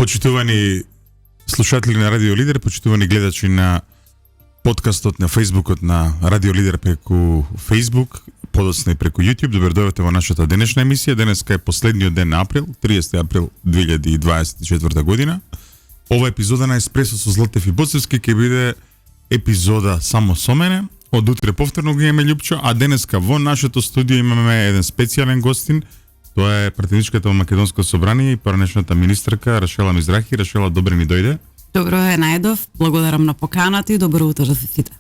Почитувани слушатели на Радио Лидер, почитувани гледачи на подкастот на Фейсбукот на Радио Лидер преку Фейсбук, подоцна и преку YouTube. Добро дојдовте во нашата денешна емисија. Денеска е последниот ден на април, 30 април 2024 година. Ова епизода на Еспресо со Златев и Боцевски ќе биде епизода само со мене. Од утре повторно го имаме Љупчо, а денеска во нашето студио имаме еден специјален гостин. Тоа е пратеничката во Македонско собрание и поранешната министерка Рашела Мизрахи. Рашела, добре ни дојде. Добро е, најдов. Благодарам на поканата и добро утро за сите.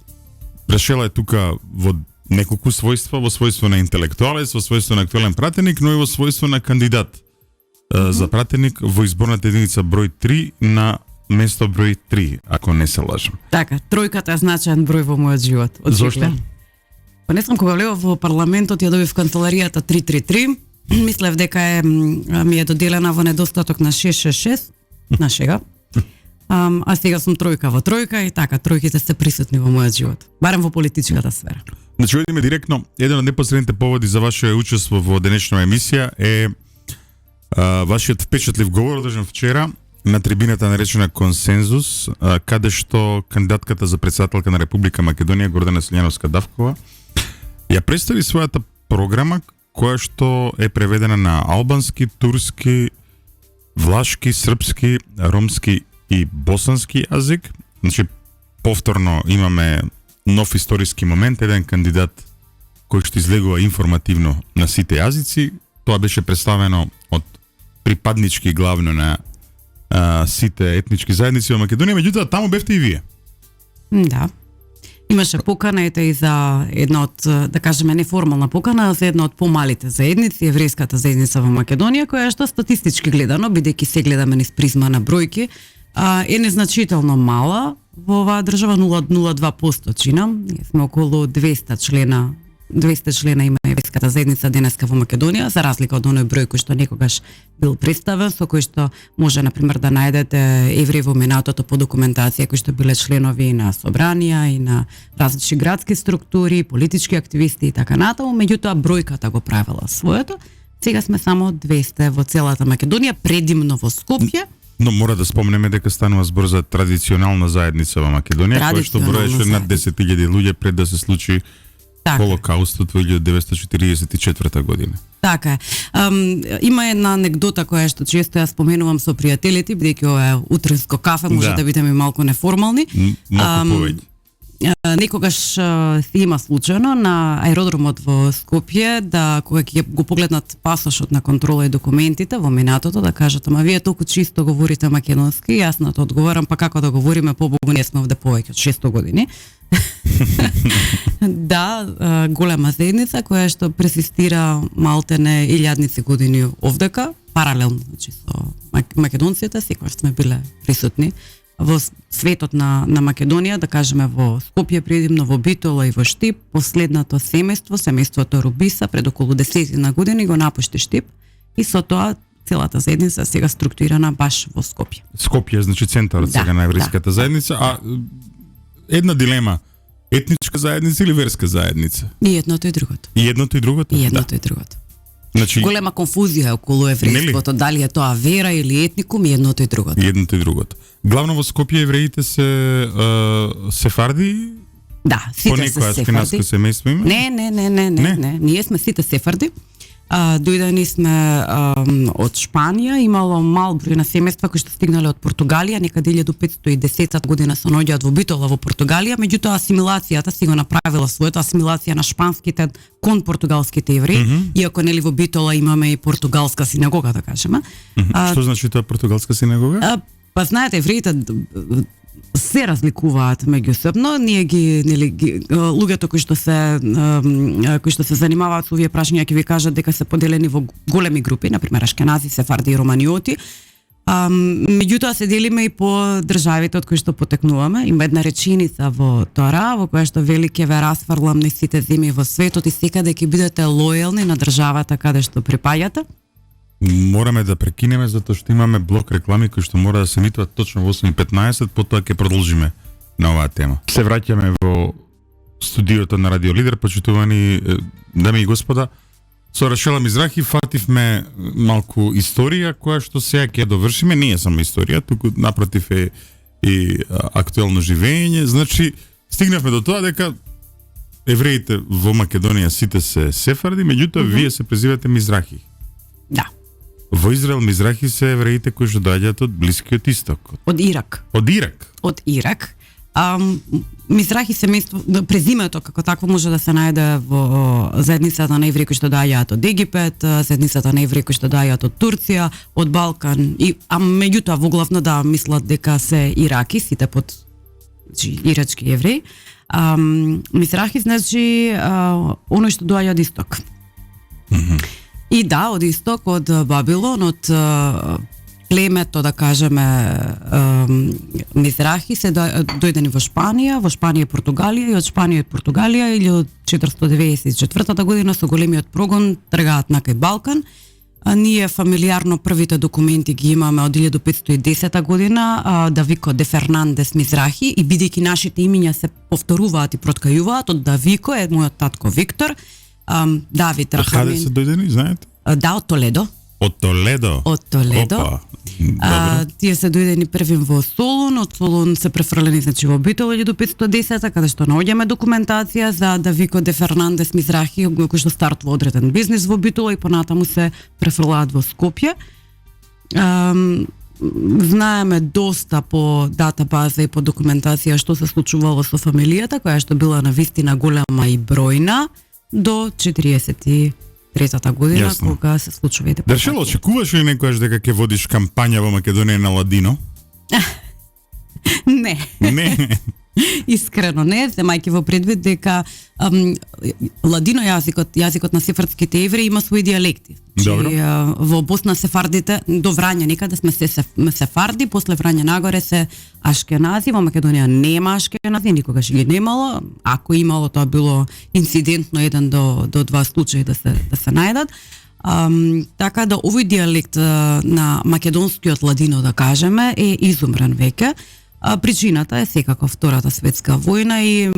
Рашела е тука во неколку својства, во својство на интелектуалец, во својство на актуелен пратеник, но и во својство на кандидат за пратеник во изборната единица број 3 на место број 3, ако не се лажам. Така, тројката е значаен број во мојот живот. Зошто? Па не знам, кога влегов во парламентот ја добив канцеларијата 333. Мислев дека ми е доделена во недостаток на 666, на шега. А сега сум тројка во тројка и така, тројките се присутни во мојот живот. Барем во политичката сфера. Значи, одиме директно. Еден од непосредните поводи за ваше учество во денешна емисија е вашиот впечатлив говор одржан вчера на трибината наречена Консензус, каде што кандидатката за претседателка на Република Македонија Гордана Силјановска-Давкова ја представи својата програма, која што е преведена на албански, турски, влашки, српски, ромски и босански јазик. Значи, повторно имаме нов историски момент, еден кандидат кој што излегува информативно на сите јазици. Тоа беше представено од припаднички главно на сите етнички заедници во Македонија, меѓутоа таму бевте и вие. Да. Имаше покана и за една од, да кажеме, неформална покана за една од помалите заедници, еврејската заедница во Македонија, која што статистички гледано, бидејќи се гледаме низ призма на бројки, е незначително мала во оваа држава, 0,02% чинам. Ние сме околу 200 члена има еврејската заедница денеска во Македонија, за разлика од оној број кој што некогаш бил представен, со кој што може, например, да најдете евреи во минатото по документација кои што биле членови на собранија и на различни градски структури, политички активисти и така натаму, меѓутоа бројката го правила своето. Сега сме само 200 во целата Македонија, предимно во Скопје. Но мора да спомнеме дека станува збор за традиционална заедница во Македонија, која што броеше над 10.000 луѓе пред да се случи Холокаустот во 1944 година. Така е. Има една анекдота која што често ја споменувам со пријателите, бидејќи ова е утринско кафе, може да бидеме малку неформални. Малку повеќе. Некогаш се има случајно на аеродромот во Скопје да кога ќе го погледнат пасошот на контрола и документите во минатото да кажат: "Ама вие толку чисто говорите македонски." Јас на тоа одговарам: "Па како да говориме, побогу не сме овде повеќе од 600 години." Да, голема заедница која што пресистира малтене илјадници години овдека, паралелно, значи со македонците, секогаш сме биле присутни во светот на Македонија, да кажеме во Скопје предимно, во Битола и во Штип. Последното семејството Рубиса, пред околу 10 години го напушти Штип и со тоа целата заедница сега структурирана баш во Скопје. Скопје значи центарот сега на еврејската заедница, а една дилема: етничка заедница или верска заедница? И едното и другото. И едното и другото? И едното и другото. Значи, голема конфузија околу еврејството, дали е тоа вера или етникум, и едното и другото. И едното и другото. Главно во Скопје евреите се сефарди? Да, сите се сефарди. Понекоја семејство има? Не. Ние сме сите сефарди. Дојдени сме од Шпанија, имало мал број на семејства кои што стигнале од Португалија, некаде 1510 година се наоѓаат во Битола во Португалија, меѓутоа асимилацијата си го направила своето, асимилација на шпанските кон португалските евреи, иако нели во Битола имаме и португалска синагога, да кажеме. Што значи тоа португалска синагога? Па знаете, евреите се разликуваат меѓусебно. Ние луѓето кои што се занимаваат со овие прашања ќе ви кажат дека се поделени во големи групи, например ашкенази, сефарди и романиоти. Меѓутоа се делиме и по државите од кои што потекнуваме. Има една реченица во Тора во која што вели: "Ќе ве расфрлам низ сите земји во светот и секаде ќе бидете лојални на државата каде што припаѓате." Мораме да прекинеме затоа што имаме блок реклами кои што мора да се емитуваат точно во 8:15, потоа ќе продолжиме на оваа тема. Се враќаме во студиото на Радио Лидер, почитувани дами и господа. Со Рашела Мизрахи фативме малку историја која што сега ќе довршиме, не е само историја, туку напротив е и актуелно живење. Значи, стигнавме до тоа дека евреите во Македонија сите се сефарди, меѓутоа вие се презивате Мизрахи. Да. Во Израел Мизрахи се евреите кои што доаѓаат од Блискиот Исток. Од Ирак. Од Ирак. Од Ирак. Мизрахи семејство, презимето како такво може да се најде во заедницата на евреи кои што доаѓаат од Египет, заедницата на евреи кои што доаѓаат од Турција, од Балкан, меѓутоа во главно да мислат дека се Ираки, сите под ирачки евреи. Мизрахи значи оној што доаѓа од Исток. И да, од Исток, од Бабилон, од племето, да кажеме, Мизрахи се дојдени во Шпанија и Португалија, и од Шпанија и Португалија или од 494 година со големиот прогон тргаат на кај Балкан. Ние фамилиарно првите документи ги имаме од 1510 година, Давико де Фернандес Мизрахи, и бидејќи нашите имиња се повторуваат и проткајуваат, од Давико е мојот татко Виктор, Давид Рахамин. Каде се дојдени, знаете? Да, од Толедо. Од Толедо? Од Толедо. Тие се дојдени првим во Солун, од Солун се префрлени значи во Битол 1510, каде што наоѓаме документација за Давико де Фернандес Мизрахи, кој што стартува одреден бизнис во Битола и понатаму се префрлаат во Скопје. Знаеме доста по датабаза и по документација што се случувало со фамилијата, која што била навистина голема и бројна до 43-та година. Јасно. Кога се случува и депортација. Даршело, очекуваш ли некојаш дека ќе водиш кампања во Македонија на ладино? Не. Не. Искрено не, земајќи во предвид дека ладино јазикот на сефардските евреи има своји дијалекти. Во Босна сефардите до Врања некаде сме сефарди, после Врања нагоре се ашкенази, во Македонија нема ашкенази, никогаш ги немало. Ако имало, тоа било инцидентно, 1 до 2 случаи да се најдат. Така да овој дијалект на македонскиот ладино, да кажеме, е изумрен веќе. Причината е секако Втората светска војна и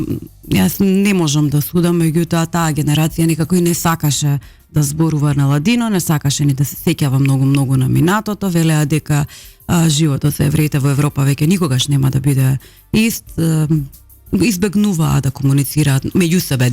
јас не можам да судам, меѓутоа таа генерација некако и не сакаше да зборува на ладино, не сакаше ни да се сеќава многу на минатото, велеа дека животот за евреите во Европа веќе никогаш нема да биде ист, избегнуваа да комуницираат меѓу себе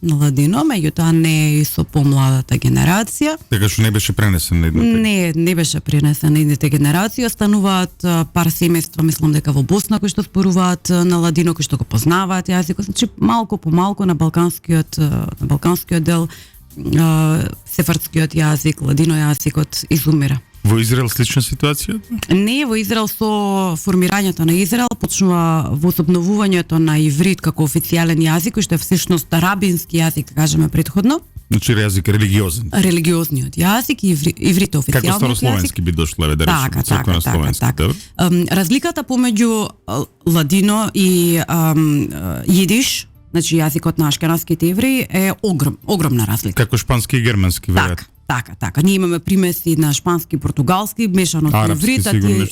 на ладино, меѓутоа не и со помладата генерација. Така што не беше пренесен на идните? Не беше пренесен на идните генерации. Остануваат пар семејства, мислам дека во Босна, кои што зборуваат на ладино, кои што го познаваат јазикот. Значи малку по малку на балканскиот дел сефардскиот јазик, ладино јазикот изумира. Во Израел слична ситуација? Не, во Израел со формирањето на Израел почнува возобновувањето на иврит како официјален јазик, кој што е всушност рабински јазик, да кажеме претходно. Значи јазик религиозен. Религиозниот јазик и иврит официјалниот јазик. Како старословенски би дошло, да речеме, црквено-словенски. Разликата помеѓу ладино и јидиш, значи јазикот на ашкеназските евреи, е огромна разлика. Како шпански и германски, веројатно. Така. Ние имаме примеси на шпански и португалски, мешано со иврит,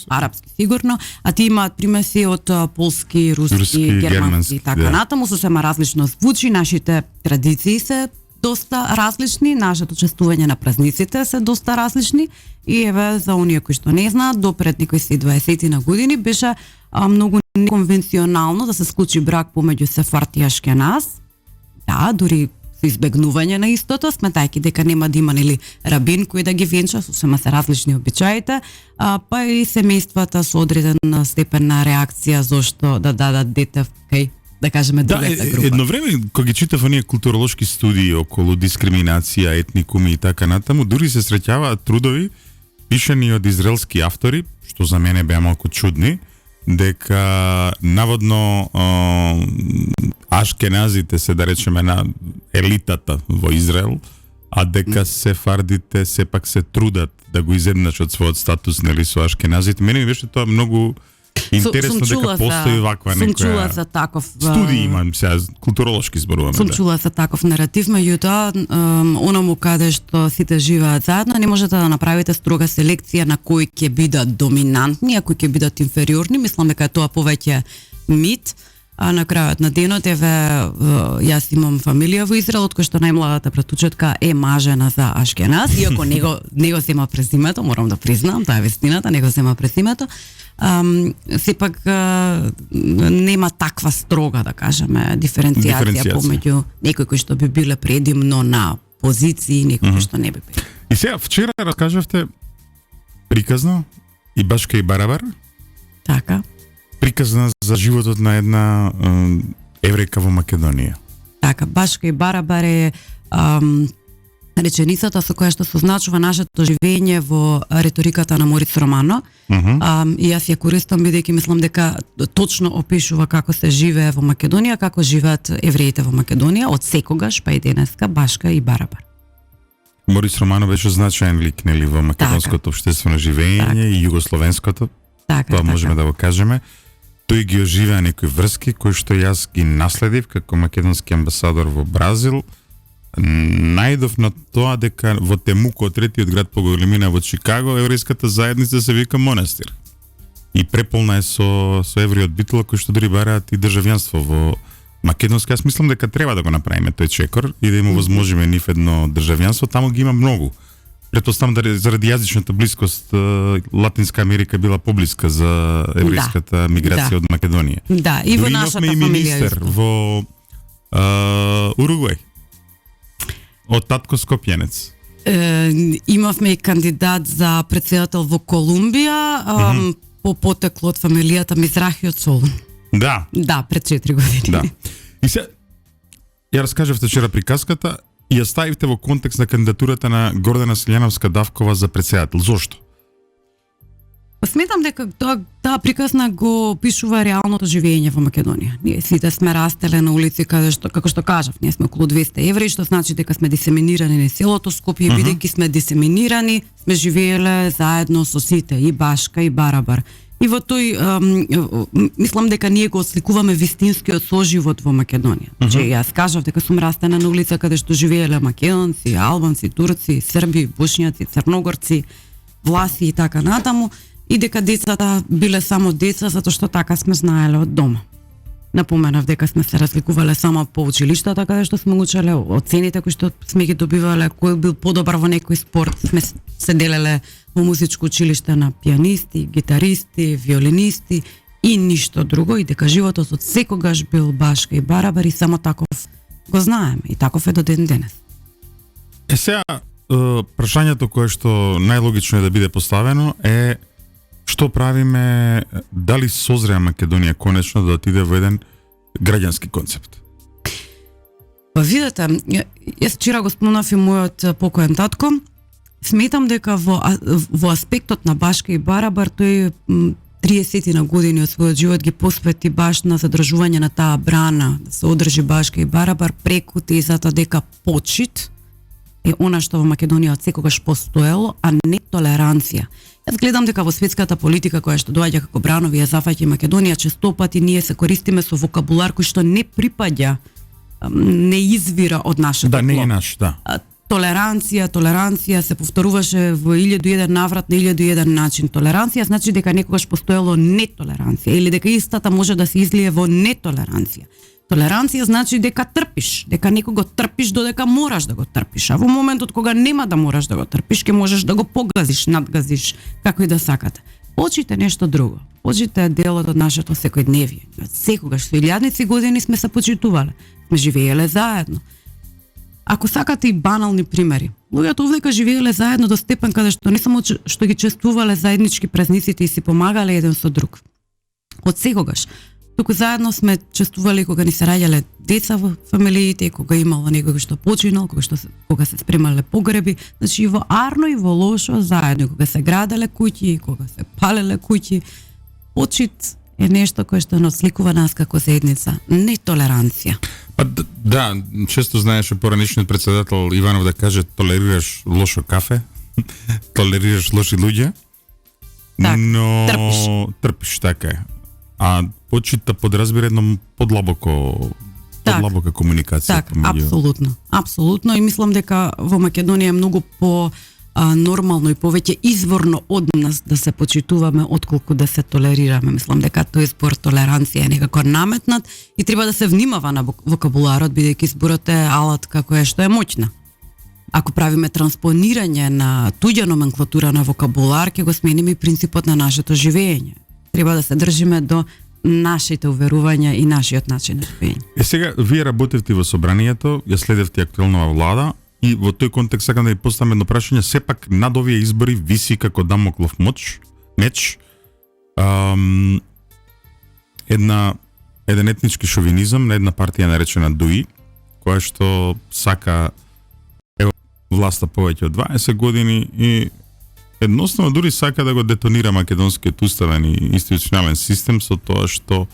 арапски сигурно, а ти имаат примеси од полски, руски, германски и така натаму, сосема различно звучи, нашите традиции се доста различни, нашето чествување на празниците се доста различни и еве за оние кои што не знаат, до пред некои 20 на години беше многу неконвенционално да се склучи брак помеѓу сефард и ашкеназ. Да, дури со избегнување на истото, сметајќи дека нема да има нели рабин кој да ги венча, сосема се различни обичаите, па и семејствата со одреден степен на реакција зошто да дадат дете кај, да кажеме, другата група. Едно време кога ги читав оние културолошки студии околу дискриминација, етникуми и така натаму, дури се среќаваат трудови пишани од израелски автори, што за мене беа малку чудни, дека наводно ашкеназите се, да речеме, на елитата во Израел, а дека сефардите сепак се трудат да го изедначат својот статус, нели, со ашкеназите. Мене ми беше тоа многу интересно дека постои ваква некоја... Сум чула за таков... Студии имам сега, културолошки зборуваме. Сум чула за таков наратив, меѓутоа, онаму каде што сите живеат заедно, не можете да направите строга селекција на кои ќе бидат доминантни, а кои ќе бидат инфериорни. Мислам дека тоа повеќе мит. А на крајот на денот, јас имам фамилија во Израел, од кој што најмладата братучетка е мажена за Ашкеназ, иако него зема презимето, морам да признам, таа е вистината, него зема презимето. Сепак нема таква строга, да кажеме, диференцијација помеѓу некои кои што би биле предимно на позиции и некои кои што не би биле. И сега, вчера раскажавте приказно и Башка и Барабар. Така. Приказна за животот на една еврејка во Македонија. Така, Башка и Барабар е реченицата со која што се означува нашето живење во реториката на Мориц Романо. И јас ја користам бидејќи мислам дека точно опишува како се живее во Македонија, како живеат евреите во Македонија од секогаш па и денеска, Башка и Барабар. Мориц Романо беше значаен лик, нели, во македонското општествено живење и југословенското. Тоа можеме да го кажеме. Тој ги оживеа некои врски кои што јас ги наследив како македонски амбасадор во Бразил. Најдов на тоа дека во Темуко, третиот град по големина во Чикаго, еврејската заедница се вика монастир. И преполна е со евреи од Битола кои што дури бараат и државјанство во Македонска. Јас мислам дека треба да го направиме тој чекор и да им овозможиме нив едно државјанство. Таму ги има многу. Претпоставам да заради јазичната блискост Латинска Америка била поблиска за еврејската миграција од Македонија. Да, и во нашата фамилија. Имавме и министер во Уругвај. Од татко Скопјанец. Имавме и кандидат за претседател во Колумбија, по потекло од фамилијата Мизрахи од Солун. Да. Да, пред 4 години. Да. И се, ја раскажавте вчера приказката и ја ставивте во контекст на кандидатурата на Гордана Силјановска-Давкова за претседател. Зошто? Сметам дека таа приказна го опишува реалното живење во Македонија. Ние сите сме растеле на улици каде што, како што кажав, ние сме околу 200 евреи, што значи дека сме дисеминирани на селото Скопје, бидејќи сме дисеминирани, сме живееле заедно со сите, и Башка и Барабар. И во тој, мислам дека ние го осликуваме вистинскиот соживот во Македонија. Че јас кажав дека сум растена на улица каде што живееле македонци, албанци, турци, срби, бошњаци, црногорци, власи и така натаму, и дека децата биле само деца затоа што така сме знаеле од дома. Напоменав дека сме се разликувале само по училиштата каде што сме учеле, оцените кои што сме ги добивале, кој бил подобар во некој спорт, сме се делеле во музичко училиште на пианисти, гитаристи, виолинисти и ништо друго, и дека животот од секогаш бил Башка и Барабар и само таков го знаеме и таков е до ден денес. Сега, прашањето кое што најлогично е да биде поставено е што правиме, дали созреа Македонија конечно да отиде во еден граѓански концепт? Па видете, јас вчера го спомнав и мојот покоен татко, сметам дека во аспектот на Башка и Барабар тој 30 на години од својот живот ги посвети баш на задржување на таа брана, да се одржи Башка и Барабар преку тезата дека почит е она што во Македонија од секогаш постоело, а не толеранција. Јас гледам дека во светската политика која што доаѓа како бранови ја зафаќа Македонија, честопати ние се користиме со вокабулар кој што не припаѓа, не извира од нашето Да, не е наш, да. Толеранција се повторуваше во 1001 наврат на 1001 начин. Толеранција значи дека некогаш постоело нетолеранција или дека истата може да се излие во нетолеранција. Толеранција значи дека трпиш, дека некого трпиш додека мораш да го трпиш, а во моментот кога нема да мораш да го трпиш, ке можеш да го погазиш, надгазиш, како и да сакате. Почите нешто друго. Почите е делот од нашето секојдневие. Секогаш со илјадници години сме се почитувале, сме живееле заедно. Ако сакате и банални примери, луѓето овдека живееле заедно до степен каде што не само што ги чествувале заеднички празниците и си помагале еден со друг. Од секогаш. Туку заедно сме чествували кога ни се раѓале деца во фамилиите, кога имало некој што починал, кога се спремале погреби, значи и во арно и во лошо заедно, кога се граделе куќи, кога се палеле куќи. Почит е нешто кое што нас сликува нас како заедница, не толеранција. Да, често знаеше поранешниот претседател Иванов да каже толерираш лошо кафе, толерираш лоши луѓе, но трпиш, така е. А почита подразбира едно подлабока комуникација. Так, апсолутно. И мислам дека во Македонија е многу нормално и повеќе изворно од нас да се почитуваме отколку да се толерираме. Мислам дека тој збор толеранција е некако наметнат и треба да се внимава на вокабуларот, бидејќи зборот е алатка која што е моќна. Ако правиме транспонирање на туѓа номенклатура на вокабулар, ќе го смениме и принципот на нашето живење. Треба да се држиме до нашите уверувања и нашиот начин на живење. Сега, вие работевте во собранието, ја следевте актуелнава влада и во тој контекст сакам да ви поставам едно прашање, сепак над овие избори виси како дамоклов меч еден етнички шовинизам на една партија наречена ДУИ, која што сака власта повеќе од 20 години и едноставно дури сака да го детонира македонскиот уставен и институционален систем со тоа што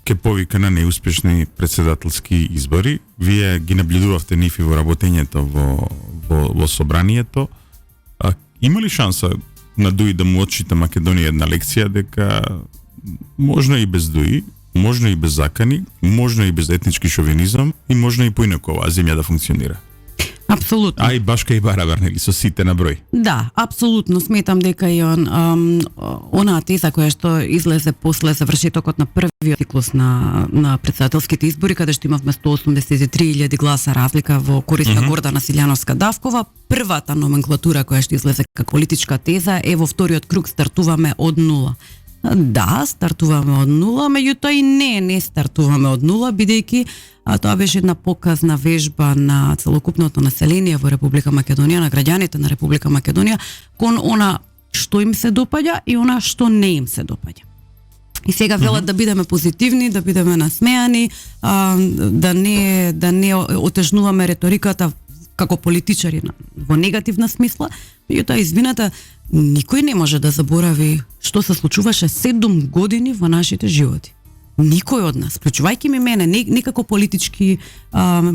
ке повика на неуспешни председателски избори. Вие ги наблюдувавте нив и во работењето во собранието. Има ли шанса на ДУИ да му отчита Македонија една лекција дека можно и без ДУИ, можно и без закани, можно и без етнички шовинизам и можно и поинаку оваа земја да функционира? Апсолутно. А и Башка и Барабар, нели, со сите на број. Да, апсолутно. Сметам дека и онаа теза која што излезе после завршетокот на првиот циклус на председателските избори, каде што имавме 183.000 гласа разлика во корист на Гордана Силјановска-Давкова, првата номенклатура која што излезе како политичка теза е во вториот круг стартуваме од нула. Да, стартуваме од нула, меѓутоа и не стартуваме од нула, бидејќи тоа беше една показна вежба на целокупното население во Република Македонија, на граѓаните на Република Македонија, кон она што им се допаѓа и она што не им се допаѓа. И сега велат да бидеме позитивни, да бидеме насмеани, да не отежнуваме реториката како политичари во негативна смисла, меѓутоа извината, никој не може да заборави што се случуваше 7 години во нашите животи. Никој од нас, вклучувајќи ми мене, не како политички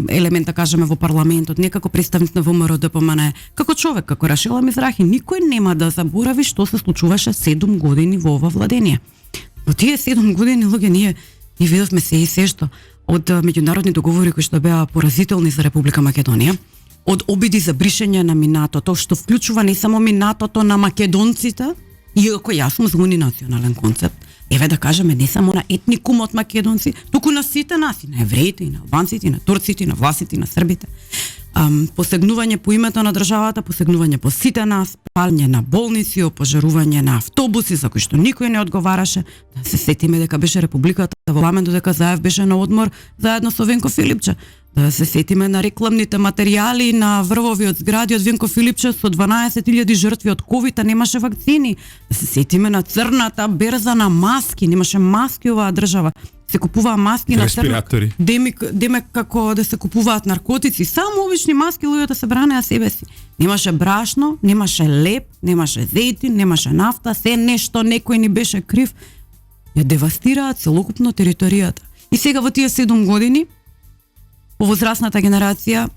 елемент, да кажеме, во парламентот, не како представник на ВМРО ДПМН, како човек, како Рашела Мизрахи, никој нема да заборави што се случуваше 7 години во ова владение. Во тие 7 години, луѓе, ние видовме се и се што од меѓународни договори кои што беа поразителни за Република Македонија, од обиди за бришење на минатото, што вклучува не само минатото на македонците, иако јас сум за унинационален концепт, еве да кажеме не само на етникумот македонци, туку на сите нас, и на евреите, и на албанците, и на турците, и на власите, и на србите. Посегнување по името на државата, посегнување по сите нас, палење на болници, опожарување на автобуси за кои што никој не одговараше. Да се сетиме дека беше Републиката во парламент, дека Заев беше на одмор заедно со Венко Филипче. Да се сетиме на рекламните материјали на врвови од згради од Венко Филипче со 12.000 жртви од ковид, немаше вакцини. Да се сетиме на црната берза на маски, немаше маски оваа држава. Се купуваа маски на респиратори. Демек како да се купуваат наркотици, само обични маски, луѓето се бранеа себе си. Немаше брашно, немаше леп, немаше зејтин, немаше нафта, се нешто некој ни беше крив. Ја девастираа целокупно територијата. И сега во тие 7 години повозрасната генерација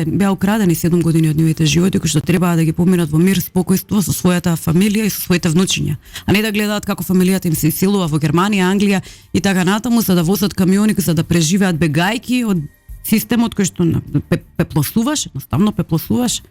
беа украдени 7 години од нивните животи, кои што требаа да ги поминат во мир, спокојство со својата фамилија и со своите внучиња, а не да гледаат како фамилијата им се иселува во Германија, Англија и така натаму, за да возат камиони, за да преживеат бегајки од системот кој што пеплосуваш, едноставно пеплосуваш.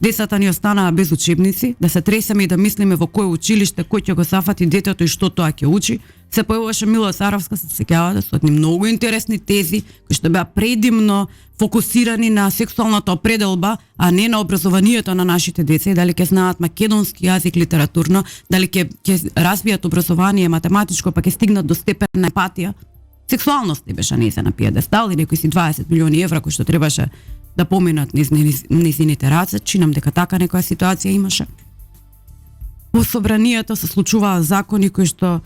Децата ни останаа без учебници, да се тресеме и да мислиме во кој училиште, кој ќе го зафати детето и што тоа ќе учи. Се појавуваше Мила Царовска, се сеќавате, со едни многу интересни тези, кои што беа предимно фокусирани на сексуалната определба, а не на образованието на нашите деца, и дали ќе знаат македонски јазик литературно, дали ќе развијат образование математичко, па ќе стигнат до степен на емпатија. Сексуалност не беше несена на пиедестал и некои си 20 милиони евра кои што требаше да поминат низините раце, чинам дека така некоја ситуација имаше. Во собранието се случуваа закони кои што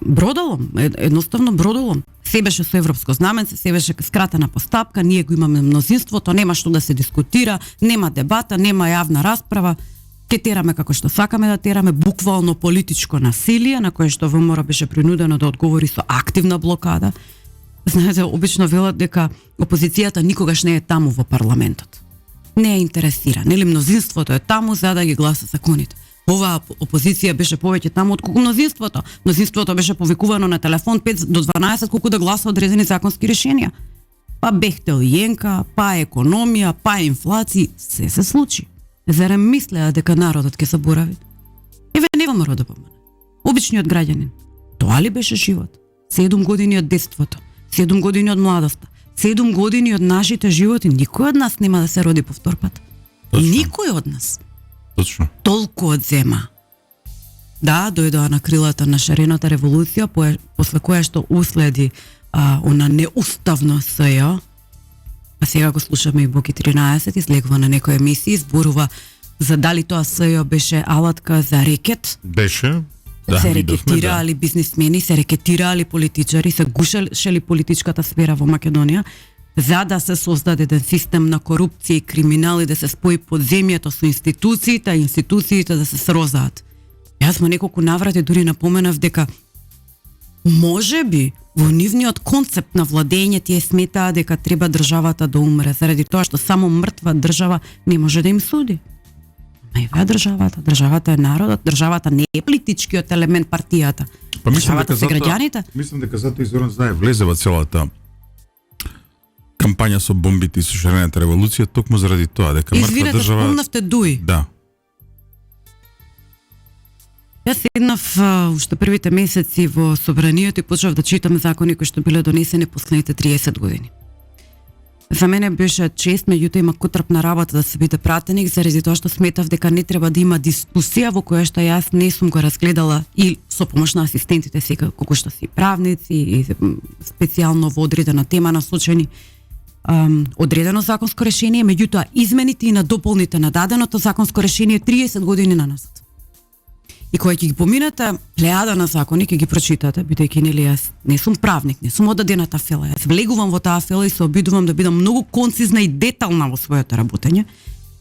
бродолом, едноставно бродолом. Се беше со европско знаменце, се беше скратена постапка, ние го имаме мнозинството, нема што да се дискутира, нема дебата, нема јавна расправа. Ке тераме како што сакаме да тераме, буквално политичко насилие, на кое што ВМРО беше принудено да одговори со активна блокада. Знаете, обично велат дека опозицијата никогаш не е таму во парламентот. Не е интересира, нели мнозинството е таму за да ги гласа законите. Оваа опозиција беше повеќе таму отколку мнозинството. Мнозинството беше повикувано на телефон 5 до 12 колку да гласа одредени законски решенија. па Бехтел-Јенка, па економија, па инфлација, се случи. Зарем мислеа дека народот ќе заборави? Еве нема мора да помне. Обичниот граѓанин. Тоа ли беше живот? 7 години од детството, 7 години од младоста, 7 години од нашите животи, никој од нас нема да се роди повтор пат. Точно. Никој од нас. Точно. Толку одзема. Да, дојдоа на крилата на шарената револуција, после која што уследи она неуставно СЈ, а сега го слушаме и Боки 13, излегува на некои емисии, зборува за дали тоа СЈ беше алатка за рекет. Беше. Да, се видовме, рекетираали бизнисмени, се рекетираали политичари, се гушеше политичката сфера во Македонија, за да се создаде еден систем на корупција и криминал и да се спои подземјето со институциите, а институциите да се срозаат. Јас во неколку наврати дури напоменав дека може би во нивниот концепт на владење тие сметаа дека треба државата да умре, заради тоа што само мртва држава не може да им суди. Ма државата е народот, државата не е политичкиот елемент партијата. Па мислам Државата дека се граѓаните. Мислам дека затоа и Зоран Заев влезе во целата кампања со бомбите и со шарената револуција токму заради тоа дека мртва Извинете, држава. спомнавте Дуи. Да. Јас седнав уште првите месеци во собранието и почнав да читам закони кои што биле донесени последните 30 години. За мене беше чест, меѓутоа има котрпна работа да се биде пратеник, заради тоа што сметав дека не треба да има дискусија во која што јас не сум го разгледала и со помош на асистентите сега, колку што си правници и специјално во одредена тема насочени одредено законско решение, меѓутоа измените и надополните на даденото законско решение 30 години на назад. И кога ќе ги поминете плејада на закони, ќе ги прочитате, бидејќи нели јас не сум правник, не сум одадената фела. Јас влегувам во таа фела и се обидувам да бидам многу концизна и детална во своето работење.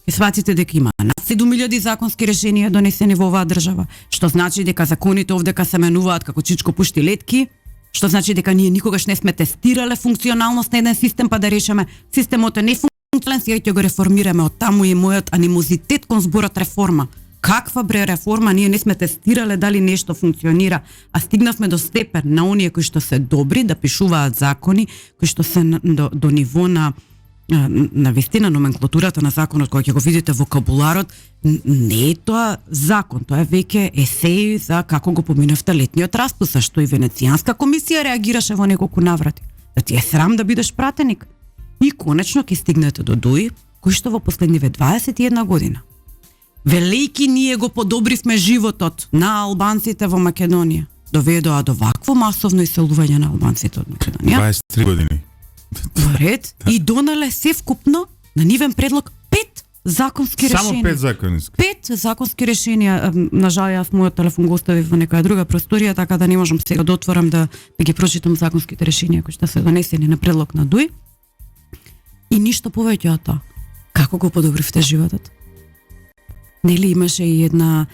Ќе сватите дека има над 7000 законски решенија донесени во оваа држава, што значи дека законите овдека се менуваат како чичко пушти летки, што значи дека ние никогаш не сме тестирале функционалност на еден систем па да решиме системот е нефункционален, сега ќе го реформираме. Од таму е мојот анимозитет кон зборот реформа. Каква бре реформа, ние не сме тестирале дали нешто функционира, а стигнавме до степен на оние кои што се добри да пишуваат закони, кои што се до ниво на вистина номенклатурата на законот, кога ќе го видите вокабуларот, не е тоа закон, тоа е веќе есеј за како го поминавте летниот распуст, што и Венецијанска комисија реагираше во неколку наврати. Да ти е срам да бидеш пратеник. И конечно ќе стигнете до Дуи, кој што во последниве 21 година велејки ние го подобривме животот на албанците во Македонија, доведоа до вакво масовно иселување на албанците од Македонија. 23 години. Во ред, и донале се вкупно на нивен предлог 5 законски решенија. Само 5 законски. 5 законски решенија. На жал, јас мојот телефон го оставив во некоја друга просторија, така да не можам сега да отворам да ги прочитам законските решенија кои што се донесени на предлог на Дуи. И ништо повеќе од тоа. Како го подобривте животот? Нели имаше и една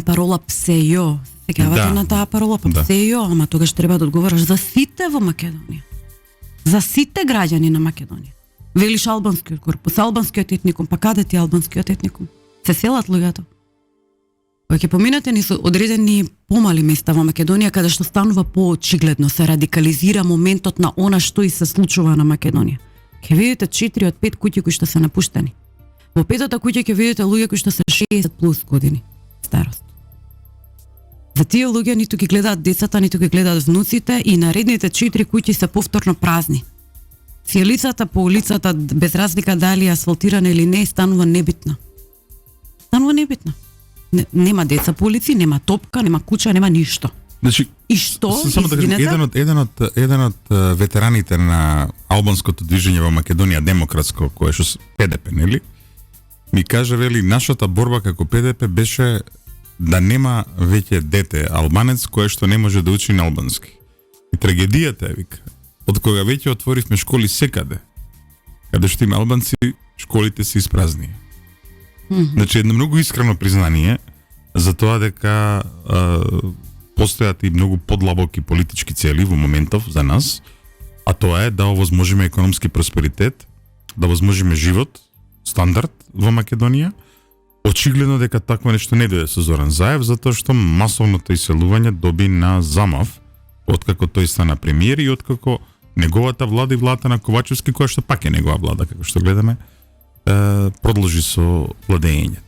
парола ПСЈ. Сеќавате на таа парола ПСЈ, ама тогаш треба да одговораш за сите во Македонија. За сите граѓани на Македонија. Велиш албанскиот корпус, албанскиот етникум, па каде ти албанскиот етникум? Се селат луѓето. Кога ќе поминете низ одредени помали места во Македонија каде што станува поочигледно, се радикализира моментот на она што и се случува на Македонија. Ќе видите 4 од 5 куќи кои што се напуштени. Во петата куќа ќе видите луѓе кои што се 60 плюс години старост. За тие луѓе ниту ги гледаат децата, ниту ги гледаат внуците и наредните 4 куќи се повторно празни. Фијалицата по улицата, без разлика дали е асфалтирана или не, станува небитна. Станува небитна. Нема деца по улици, нема топка, нема куќа, нема ништо. Значи, и што? Само да кажам, еден од ветераните на албанското движење во Македонија демократско, кое што ПДП, нели? Ми каже, вели, нашата борба како ПДП беше да нема веќе дете албанец кое што не може да учи на албански. И трагедијата е, вика, од кога веќе отворивме школи секаде, каде што има албанци, школите се испразни. Значи, едно многу искрено признание за тоа дека постојат и многу подлабоки политички цели во моментов за нас, а тоа е да овозможиме економски просперитет, да овозможиме живот, стандард во Македонија. Очигледно дека такво нешто не дојде со Зоран Заев, затоа што масовното иселување доби на замав откако тој стана премиер и откако неговата влада и владата на Ковачевски, која што пак е негова влада, како што гледаме, продолжи со владењето.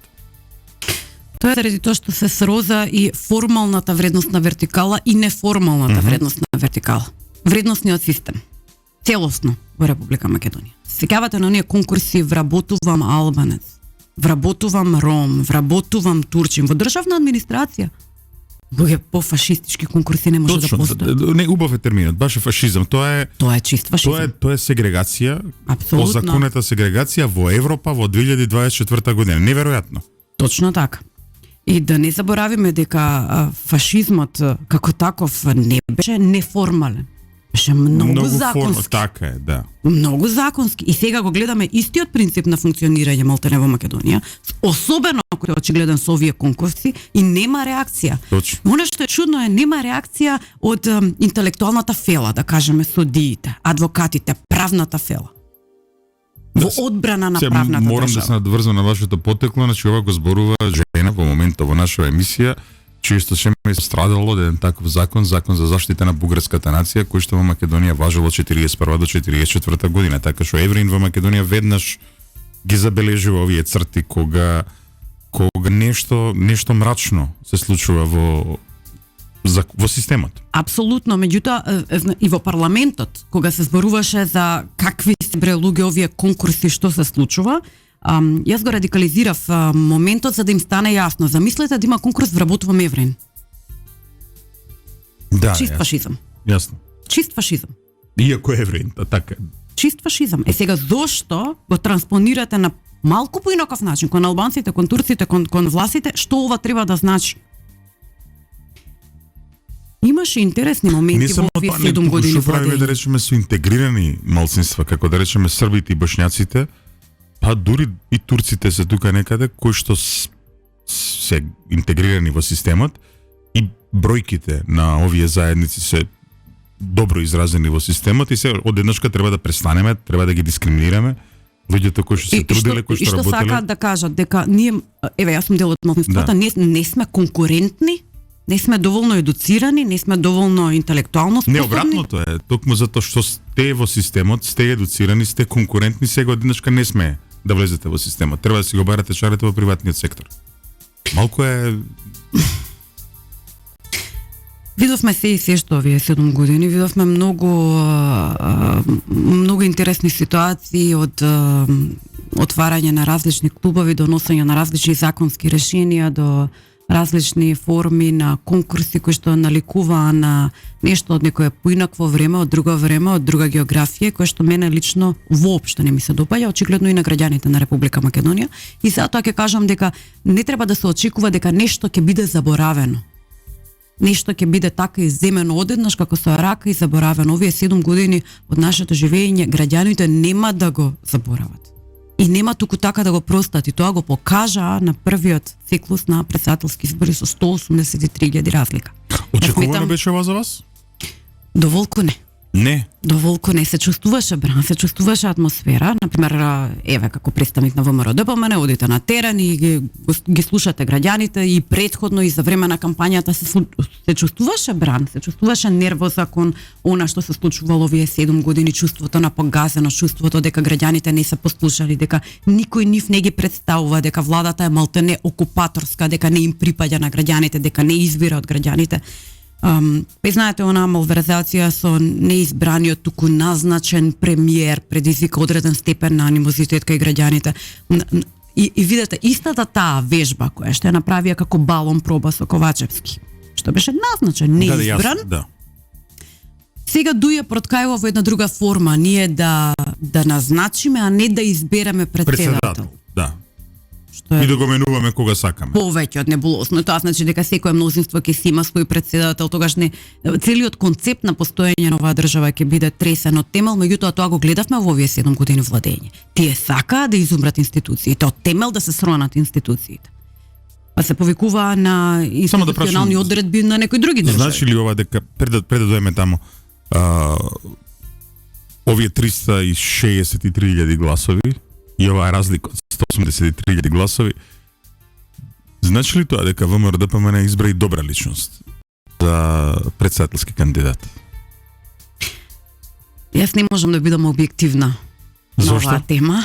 Тоа е заради тоа што се сроза и формалната вредностна вертикала и неформалната вредностна вертикала. Вредносниот систем. Целосно во Република Македонија. Сеќавате на оние конкурси вработувам албанец, вработувам ром, вработувам турчин во државна администрација. Луѓе по-фашистички конкурси не може да постои. Не, убав е терминот, баш е фашизам. Тоа е чист фашизам. Тоа е сегрегација, Апсолутно. озаконета сегрегација во Европа во 2024 година. Неверојатно. Точно така. И да не заборавиме дека фашизмот како таков не беше неформален. Беше многу законски. Така е, да. Многу законски. И сега го гледаме истиот принцип на функционирање малтене во Македонија, особено кој е очигледен со овие конкурси и нема реакција. Точно. Оно што е чудно е нема реакција од интелектуалната фела, да кажеме судиите, адвокатите, правната фела. Во одбрана на правната држава. Морам да се надврзам на вашето потекло, значи ова го зборува жена во моментот во нашава емисија, често се ме страдало од еден таков закон за заштита на бугарската нација, кој што во Македонија важело од 41 до 44 година, така што Еврин во Македонија веднаш ги забележува овие црти кога нешто мрачно се случува во системот. Апсолутно, меѓутоа и во парламентот, кога се зборуваше за какви се бре луѓе овие конкурси што се случува, јас го радикализирав моментот за да им стане јасно. Замислете да има конкурс вработувам еврин. Да, чист фашизам. Јасно. Чист фашизам. Иако еврин, така. Чист фашизам. Сега зошто го транспонирате на малку поинаков начин кон албанците, кон турците, кон власите, што ова треба да значи? Имаше интересни моменти во овие 7 години што правиме да речеме со интегрирани малцинства, како да речеме србите и бошњаците, па дури и турците се тука некаде, кои што се интегрирани во системот и бројките на овие заедници се добро изразени во системот и се одеднашка треба да престанеме, треба да ги дискриминираме луѓето кои што се трудиле, кои што работеле. И што сакаат да кажат дека ние, еве јас сум дел од малцинството, не сме конкурентни, не сме доволно едуцирани, не сме доволно интелектуално способни. Не, обратното е, токму затоа што сте во системот, сте едуцирани, сте конкурентни, сега одеднашка не сме да влезете во системот. Треба да си го барате шарите во приватниот сектор. Малку е... Видовме се и се што овие 7 години, видовме многу интересни ситуации од отварање на различни клубови, до носење на различни законски решенија, до различни форми на конкурси кои што наликуваа на нешто од некое поинакво време, од друга географија, кое што мене лично воопшто не ми се допаѓа, очигледно и на граѓаните на Република Македонија. И затоа ќе кажам дека не треба да се очекува дека нешто ќе биде заборавено. Нешто ќе биде така изземено одеднаш како со рака и заборавено. Овие 7 години од нашето живење граѓаните нема да го заборават. И нема туку така да го простат. И тоа го покажа на првиот циклус на претседателски избори со 183.000 разлика. Очекувано беше ова за вас? Доволку не. Не. Доволку не се чувствуваше бран, се чувствуваше атмосфера. Например, еве како представник на ВМРО ДПМН, одите на терен и ги слушате граѓаните и претходно и за време на кампањата се чувствуваше бран, се чувствуваше нервоза кон она што се случувало овие 7 години, чувството на погазеност, чувството дека граѓаните не се послушали, дека никој нив не ги представува, дека владата е малтене окупаторска, дека не им припаѓа на граѓаните, дека не избира од граѓаните. Знаете, онаа малверзација со неизбраниот туку назначен премиер предизвика одреден степен на анимозитет кај граѓаните. И видете, истата таа вежба која што ја направија како балон проба со Ковачевски, што беше назначен, неизбран, сега дуја проткајува во една друга форма, ние да назначиме, а не да избереме председател. Да. И да го менуваме кога сакаме. Повеќе од небулозно. Тоа значи дека секое мнозинство ќе си има свој председател, тогаш не целиот концепт на постоење на оваа држава ќе биде тресен од темел, меѓутоа тоа го гледавме во овие 7 години владење. Тие сакаа да изумрат институциите, од темел да се сронат институциите. Па се повикува на институционални одредби на некои други држави. Значи ли ова дека пред да доеме таму овие 363.000 гласови и оваа разлика од 183.000 гласови, значи ли тоа дека ВМРО ДПМН избра и добра личност за претседателски кандидат? Јас не можам да бидам објективна на Зошто? оваа тема.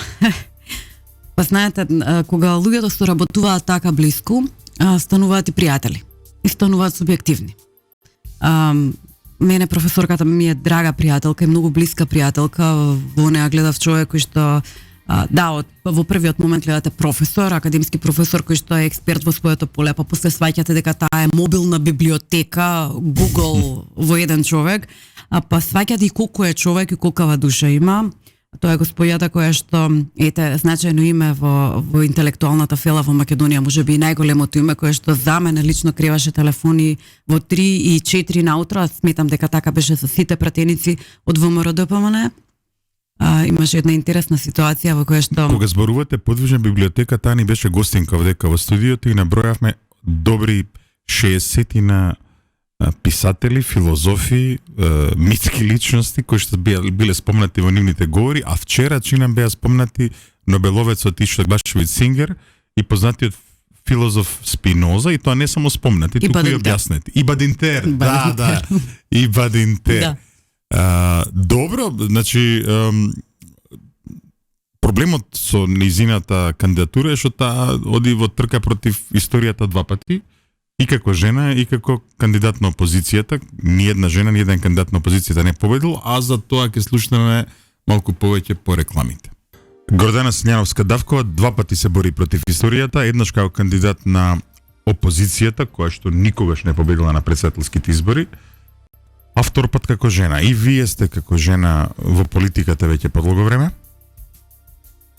Па знаете, кога луѓето соработуваат така блиску, стануваат и пријатели. И стануваат субјективни. Мене професорката ми е драга пријателка и многу блиска пријателка. Во неа гледав човек кој што во првиот момент гледате професор, академски професор кој што е експерт во своето поле, па после сваќате дека таа е мобилна библиотека, Google во еден човек, па сваќате и колку е човек и колкава душа има. Тоа е господјата која што значајно име во интелектуалната фела во Македонија, можеби и најголемото име кое што за мене лично креваше телефони во 3 и 4 наутро, сметам дека така беше со сите пратеници од ВМРО-ДПМН. Имаше една интересна ситуација во која што Кога зборувате подвижна библиотека, таа ни беше гостинка овдека во студиото и набројавме добри 60 на писатели, филозофи, митски личности кои што биле спомнати во нивните говори, а вчера чинам беа спомнати Нобеловецот Иштван Башевиќ Сингер и познатиот филозоф Спиноза, и тоа не само спомнати, туку и објаснети. И Бадинтер, да. И Бадинтер. Да. Добро, значи проблемот со низината кандидатура е што таа оди во трка против историјата 2 пати, и како жена и како кандидат на опозицијата. Ни една жена, ни еден кандидат на опозицијата не победил, а за тоа ќе слушнеме малку повеќе по рекламите. Гордана Сњановска-Давкова 2 пати се бори против историјата, еднаш како кандидат на опозицијата, која што никогаш не победила на претседателските избори, а втор пат како жена. И вие сте како жена во политиката веќе подолго време.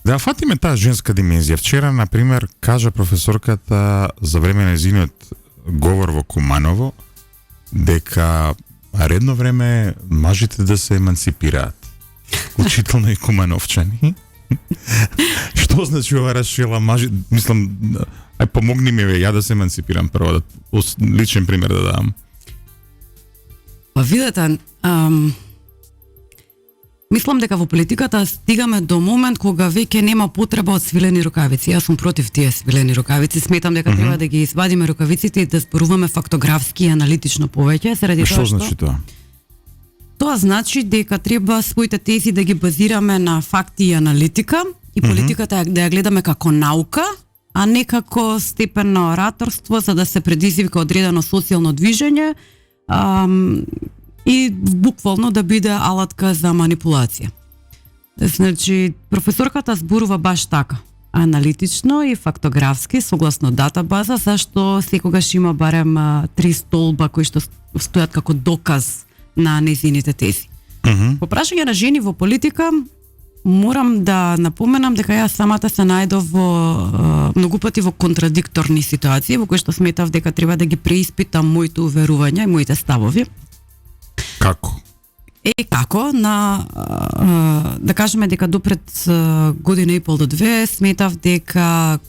Да фатиме таа женска димензија. Вчера, например, кажа професорката за време на незиниот говор во Куманово дека редно време мажите да се емансипираат. Учително и кумановчани. Што значи ова расшила мажи? Мислам, помогни ми ја да се емансипирам прво, личен пример да дадам. Па видете, мислам дека во политиката стигаме до момент кога веќе нема потреба од свилени рукавици. Јас сум против тие свилени рукавици. Сметам дека треба да ги извадиме рукавиците и да зборуваме фактографски и аналитично повеќе, заради тоа што значи тоа? Тоа значи дека треба своите тези да ги базираме на факти и аналитика и политиката да ја гледаме како наука, а не како степен на ораторство за да се предизвика одредено социјално движење, и буквално да биде алатка за манипулација. Значи, професорката зборува баш така, аналитично и фактографски, согласно датабаза, зашто секогаш има барем 3 столба кои што стојат како доказ на незините тези. По прашање на жени во политика, морам да напоменам дека јас самата се најдов во многу пати во контрадикторни ситуации, во кои што сметав дека треба да ги преиспитам моите уверувања и моите ставови. Како? Како? Да кажеме дека допред година и пол до 2 сметав дека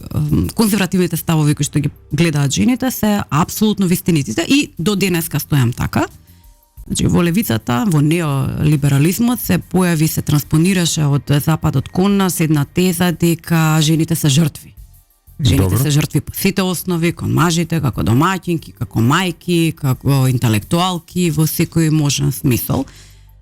конзервативните ставови кои што ги гледаат жените се апсолутно вистинитите и до денеска стојам така. Значи, во левицата, во неолиберализмот се појави, се транспонираше од западот кон нас една теза дека жените се жртви. Жените се жртви по сите основи, кон мажите, како домаќинки, како мајки, како интелектуалки, во секој можен смисол.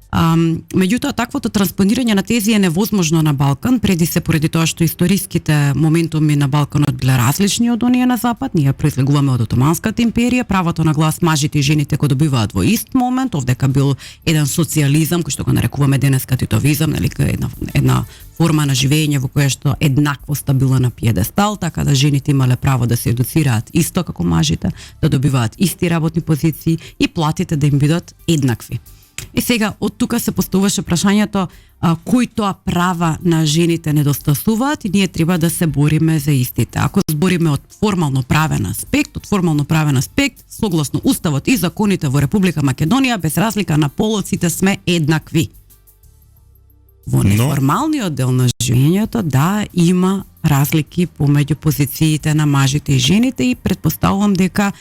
Меѓутоа, таквото транспонирање на тези е невозможно на Балкан, преди се поради тоа што историските моментуми на Балканот биле различни од оние на Запад. Ние произлегуваме од Отоманската империја, правото на глас мажите и жените го добиваат во ист момент, овдека бил еден социјализам, кој што го нарекуваме денеска титовизам, нели, една форма на живење во која што еднаквоста била на пиедестал, така да жените имале право да се едуцираат исто како мажите, да добиваат исти работни позиции и платите да им бидат еднакви. И сега, од тука се поставуваше прашањето кои тоа права на жените недостасуваат и ние треба да се бориме за истите. Ако збориме од формално правен аспект, согласно Уставот и законите во Република Македонија, без разлика на полот, сите сме еднакви. Во неформалниот дел на живењето, да, има разлики помеѓу позициите на мажите и жените и предпоставувам дека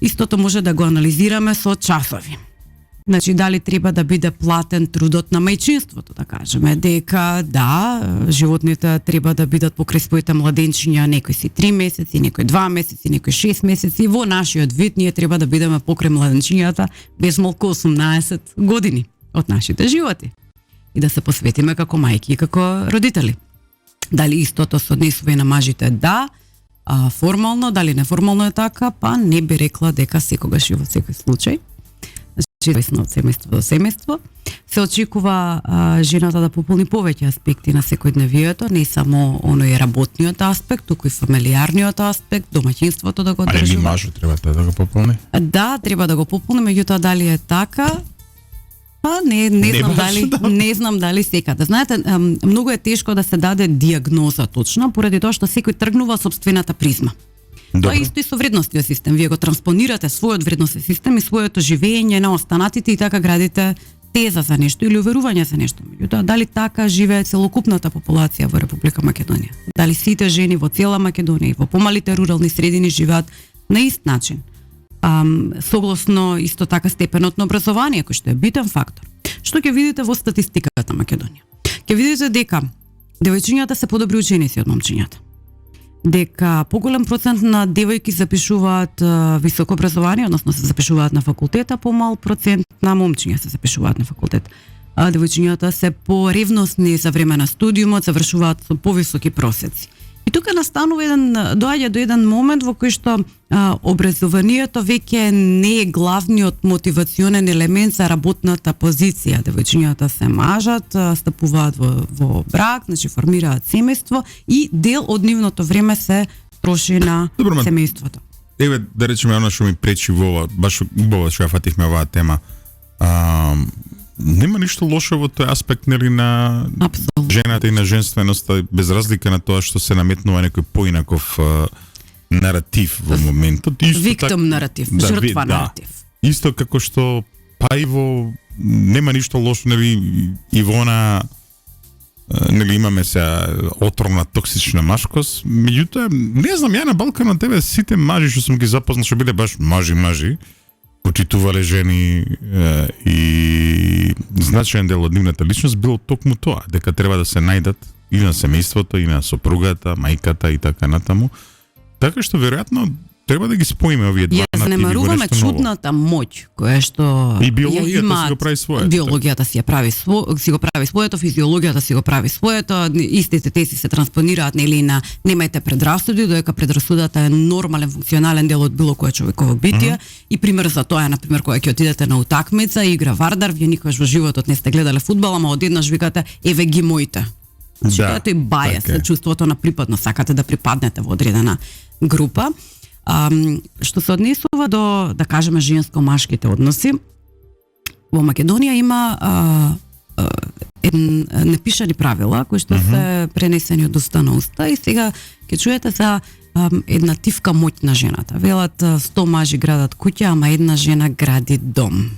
истото може да го анализираме со часови. Значи, дали треба да биде платен трудот на мајчинството, да кажеме, дека да, животните треба да бидат покрај своите младенчиња, некои си 3 месеци, некои 2 месеци, некои 6 месеци, во нашиот вид ние треба да бидеме покрај младенчињата без малку 18 години од нашите животи. и да се посветиме како мајки и како родители. Дали истото се однесува и на мажите? Да, формално, дали неформално е така, па не би рекла дека секогаш и во секој случај. Значи, зависно од семејство до семејство, се очекува жената да пополни повеќе аспекти на секојдневието, не само оној работниот аспект, туку и фамилиарниот аспект, домаќинството да го али одржува. ми мажот треба да го пополни? Да, треба да го пополни, меѓутоа дали е така? Па не знам баш, дали, да. не знам дали секаде. Знаете, многу е тешко да се даде диагноза точна, поради тоа што секој тргнува собствената призма. Тоа е исто и со вредностниот систем. Вие го транспонирате својот вредностен систем и своето живење на останатите и така градите теза за нешто или уверување за нешто. Меѓутоа, дали така живее целокупната популација во Република Македонија? Дали сите жени во цела Македонија и во помалите рурални средини живеат на ист начин? Согласно исто така степенот на образование, кој што е битен фактор. Што ќе видите во статистиката на Македонија? Ќе видите дека девојчињата се подобри ученици од момчињата. Дека поголем процент на девојки запишуваат високо образование, односно се запишуваат на факултет, а помал процент на момчиња се запишуваат на факултет. Девојчињата се поревностни за време на студиумот, завршуваат со повисоки просеци. И тука доаѓа до еден момент во кој што образованието веќе не е главниот мотивационен елемент за работната позиција. Девојчињата се мажат, стапуваат во брак, значи формираат семејство и дел од нивното време се троши на семејството. Еве, да речеме, оно што ми пречи во ова, баш убаво што ја фатихме оваа тема. Нема ништо лошо во тој аспект, нели, на Апсолутно. жената и на женственоста, без разлика на тоа што се наметнува некој поинаков наратив во моментот. Виктим наратив, жртва наратив. Исто како што па и во нема ништо лошо, нели, и во она нели имаме се отровна токсична машкост. Меѓутоа, не знам, ја на Балканот тебе сите мажи што сум ги запознал што биле баш мажи, почитувале жени и значаен дел од нивната личност било токму тоа, дека треба да се најдат и на семејството, и на сопругата, мајката и така натаму. Така што веројатно треба да ги споиме овие два нативи. Ја занемаруваме чудната моќ која што и биологијата си го прави своето. Биологијата си го прави своето, физиологијата си го прави своето, истите тези се транспонираат нели на немајте предрасуди, додека предрасудата е нормален функционален дел од било кое човеково битие. И пример за тоа е на пример кога ќе отидете на утакмица и игра Вардар, вие никогаш во животот не сте гледале фудбал, ама одеднаш викате еве ги моите. Значи тоа е бајас, чувството на припадност, сакате да припаднете во одредена група. Што се однесува до, да кажеме, женско-машките односи, во Македонија има непишани правила кои што се пренесени од уста на уста и сега ќе чуете за една тивка моќ на жената. Велат 100 мажи градат куќа, ама една жена гради дом.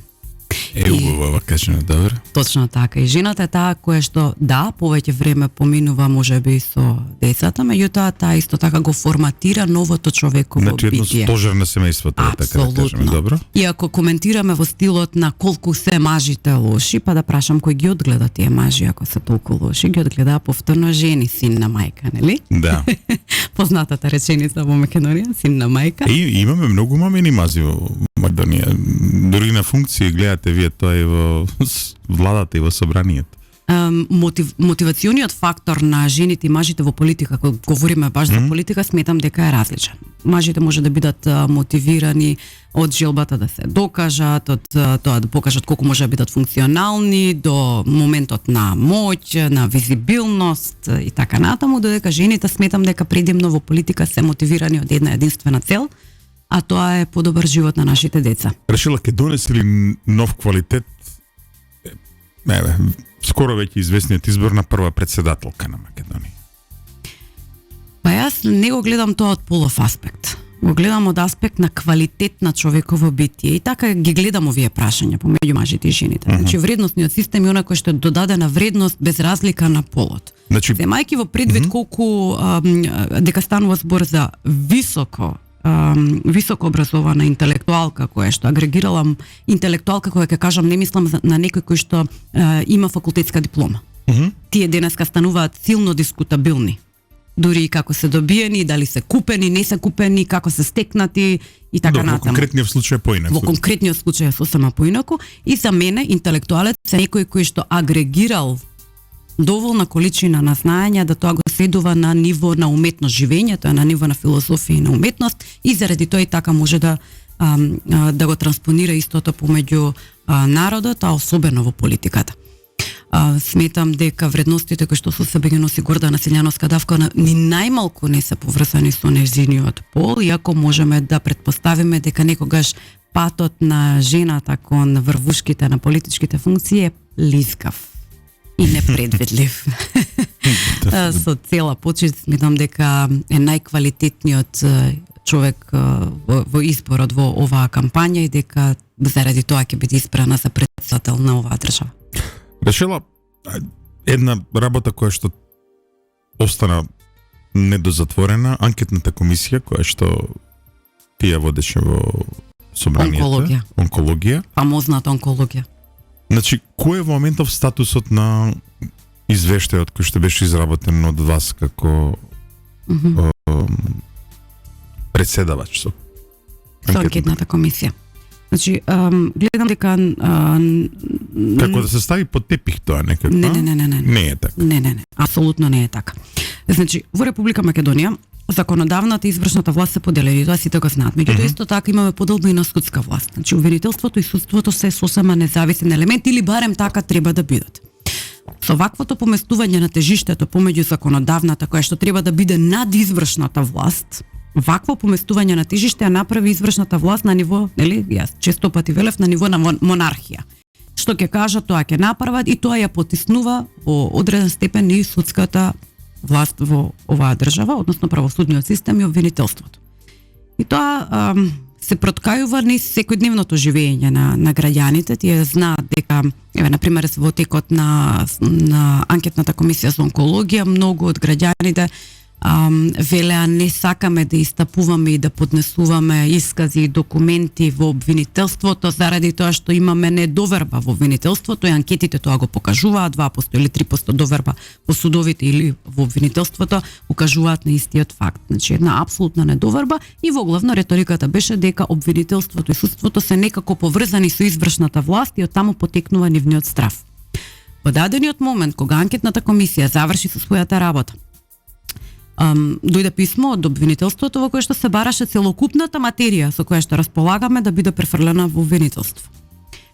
Убаво кажано, добро. Точно така. И жената е таа која што, да, повеќе време поминува можеби со децата, меѓутоа таа исто така го форматира новото човеково битие. Значи едно стожер на семејството, така да кажеме, добро. И ако коментираме во стилот на колку се мажите лоши, па да прашам кој ги одгледа тие мажи ако се толку лоши, ги одгледа повторно жени, син на мајка, нели? Да. Познатата реченица во Македонија, син на мајка. И имаме многу мамини мази во Македонија. Дури на функции гледате вие тоа и во владата и во собранието. Мотивациониот фактор на жените и мажите во политика, кога говориме баш за политика, сметам дека е различен. Мажите може да бидат мотивирани од желбата да се докажат, од тоа да покажат колку може да бидат функционални, до моментот на моќ, на визибилност и така натаму, додека жените сметам дека предимно во политика се мотивирани од една единствена цел, а тоа е подобар живот на нашите деца. Решила ке донесе ли нов квалитет? Скоро веќе известниот избор на прва председателка на Македонија. Па јас не го гледам тоа од полов аспект. Го гледам од аспект на квалитет на човеково битие. И така ги гледам овие прашања помеѓу мажите и жените. Значи вредносниот систем е оној кој што додаде на вредност без разлика на полот. Значи, земајќи во предвид колку дека станува збор за високо образована интелектуалка која што агрегирала интелектуалка која ќе кажам не мислам на некој кој што има факултетска диплома. Тие денеска стануваат силно дискутабилни. Дури и како се добиени, дали се купени, не се купени, како се стекнати и така натаму. Во конкретниот случај поинаку. Во конкретниот случај е сосема поинаку и за мене интелектуалец е некој кој што агрегирал доволна количина на знаење да тоа го следува на ниво на уметно живење, тоа е на ниво на филозофија и на уметност и заради тоа и така може да го транспонира истото помеѓу народот, а особено во политиката. Сметам дека вредностите кои што со себе ги носи Гордана Силјановска-Давкова ни најмалку не се поврзани со нејзиниот пол, иако можеме да претпоставиме дека некогаш патот на жената кон врвушките на политичките функции е лискав и непредвидлив. Со цела почит сметам дека е најквалитетниот човек во изборот во оваа кампања и дека заради тоа ќе биде избрана за претседател на оваа држава. Решила една работа која што остана недозатворена, анкетната комисија која што тие водеше во собранието. Онкологија. Фамозната онкологија. Значи, кој е во моментов статусот на извештајот кој што беше изработен од вас како председавач со анкетната комисија? Значи, гледам дека како да се стави под тепих тоа некако. Не. Не е така. Не, апсолутно не е така. Значи, во Република Македонија законодавната и извршната власт се поделени, тоа сите го знаат. Меѓутоа исто така имаме поделба судска власт. Значи, обвинителството и судството се сосема независен елемент или барем така треба да бидат. Со ваквото поместување на тежиштето помеѓу законодавната која што треба да биде над извршната власт, вакво поместување на тежиште ја направи извршната власт на ниво, нели, јас често пати велев, на ниво на монархија. Што ќе кажат, тоа ќе направат и тоа ја потиснува во одреден степен и судската власт во оваа држава, односно правосудниот систем и обвинителството. И тоа се проткајува низ секојдневното живење на граѓаните. Тие знаат дека, еве, например, во текот на анкетната комисија за онкологија, многу од граѓаните велеа не сакаме да истапуваме и да поднесуваме искази и документи во обвинителството заради тоа што имаме недоверба во обвинителството и анкетите тоа го покажуваат, 2% или 3% доверба во судовите или во обвинителството укажуваат на истиот факт. Значи една апсолутна недоверба и во главно реториката беше дека обвинителството и судството се некако поврзани со извршната власт и оттаму потекнува нивниот страв. Во дадениот момент кога анкетната комисија заврши со својата работа, дојде писмо од обвинителството во кое што се бараше целокупната материја со која што располагаме да биде префрлена во обвинителство.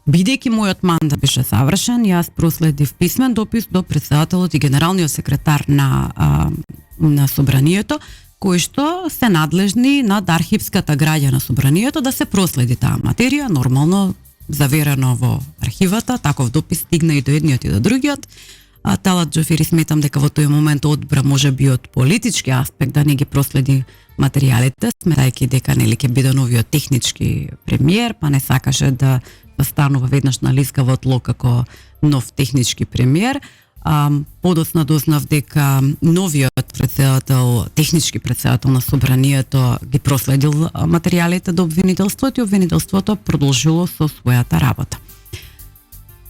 Бидејќи мојот мандат беше завршен, јас проследив писмен допис до претседателот и генералниот секретар на собранието, кои што се надлежни над архивската граѓа на собранието да се проследи таа материја, нормално заверено во архивата, таков допис стигна и до едниот и до другиот. Талат Џофери сметам дека во тој момент одбра можеби од политички аспект да не ги проследи материјалите, сметајќи дека нели ќе биде новиот технички премиер, па не сакаше да станува веднаш на лискавот лок како нов технички премиер. Подоцна дознав дека новиот претседател, технички претседател на собранието ги проследил материјалите до обвинителството и обвинителството продолжило со својата работа.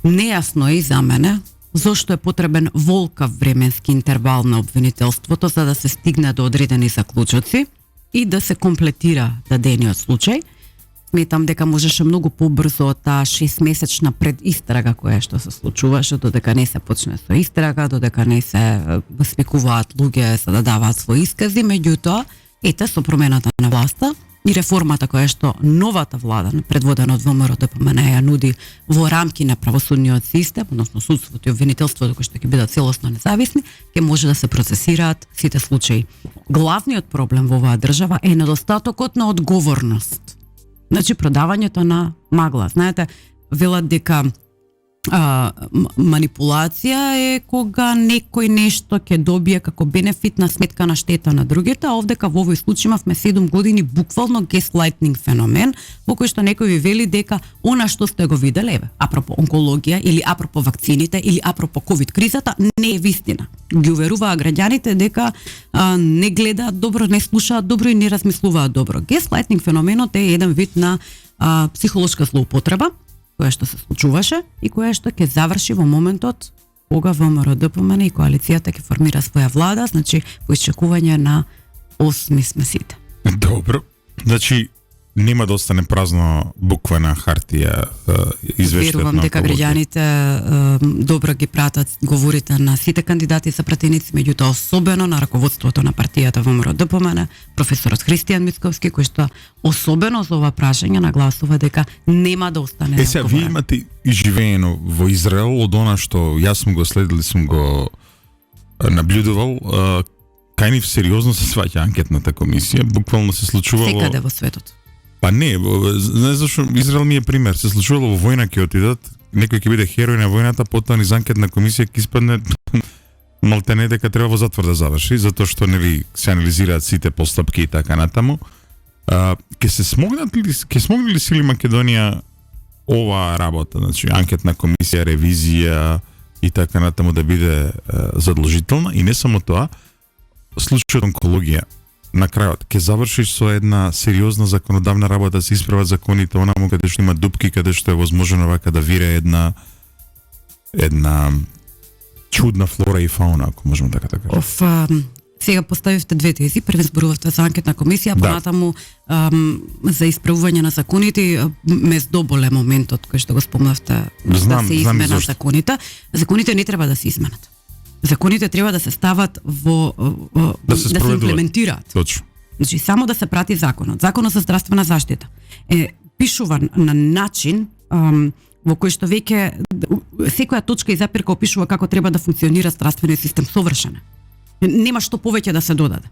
Нејасно е и за мене зошто е потребен волкав временски интервал на обвинителството за да се стигне до одредени заклучоци и да се комплетира дадениот случај. Сметам дека можеше многу побрзо од таа 6-месечна предистрага која што се случуваше, додека не се почне со истрага, додека не се спекуваат луѓе за да даваат своји искази, меѓутоа, ете, со промената на власта и реформата која што новата влада, предводена од ВМРО-ДПМН, ја нуди во рамки на правосудниот систем, односно судството и обвинителството кои што ќе бидат целосно независни, ќе може да се процесираат сите случаи. Главниот проблем во оваа држава е недостатокот на одговорност. Значи, продавањето на магла. Знаете, велат дека манипулација е кога некој нешто ќе добие како бенефит на сметка на штета на другите, а овдека во овој случај имавме 7 години буквално gaslighting феномен, во кој што некој ви вели дека она што сте го виделе, апропо онкологија или апропо вакцините или апропо ковид кризата, не е вистина. Ги уверуваа граѓаните дека не гледаат добро, не слушаат добро и не размислуваат добро. Gaslighting феноменот е еден вид на психолошка злоупотреба која што се случуваше и која што ќе заврши во моментот кога ВМРО-ДПМН и коалицијата ќе формира своја влада, значи во исчекување на 8 месеци. Добро. Значи, нема да остане празно буква на хартија извештајот Верувам на дека граѓаните добро ги пратат говорите на сите кандидати за пратеници, меѓутоа особено на раководството на партијата ВМРО ДПМН, професорот Христијан Мицковски, кој што особено за ова прашање нагласува дека нема да остане сега, вие имате изживеено во Израел, од она што јас сум го следил и сум го наблюдувал, кај нив сериозно се сваќа анкетната комисија, буквално се случувало... Секаде во светот. Па не, знаеш зашо Израел ми е пример, се случувало во војна ќе отидат, некој ќе биде херој на војната, потоа низ анкетна комисија ќе испадне малтене дека треба во затвор да заврши, затоа што нели се анализираат сите постапки и така натаму. Ќе смогне ли сили Македонија оваа работа, значи анкетна комисија, ревизија и така натаму да биде задолжителна, и не само тоа, случајот онкологија на крајот ќе завршиш со една сериозна законодавна работа, се исправат законите онаму каде што има дупки, каде што е возможно вака да вире една чудна флора и фауна, ако можеме така да кажеме. Сега поставивте две тези, први зборувавте за анкетна комисија, понатаму за исправување на законите, ме здоболе моментот кој што го спомнавте, да се изменат законите. Законите не треба да се изменат. Законите треба да се стават да се имплементираат. Точно. Значи само да се прати законот. Законот за здравствена заштита е пишуван на начин во кој што веќе секоја точка и запирка опишува како треба да функционира здравствениот систем совршено. Нема што повеќе да се додаде.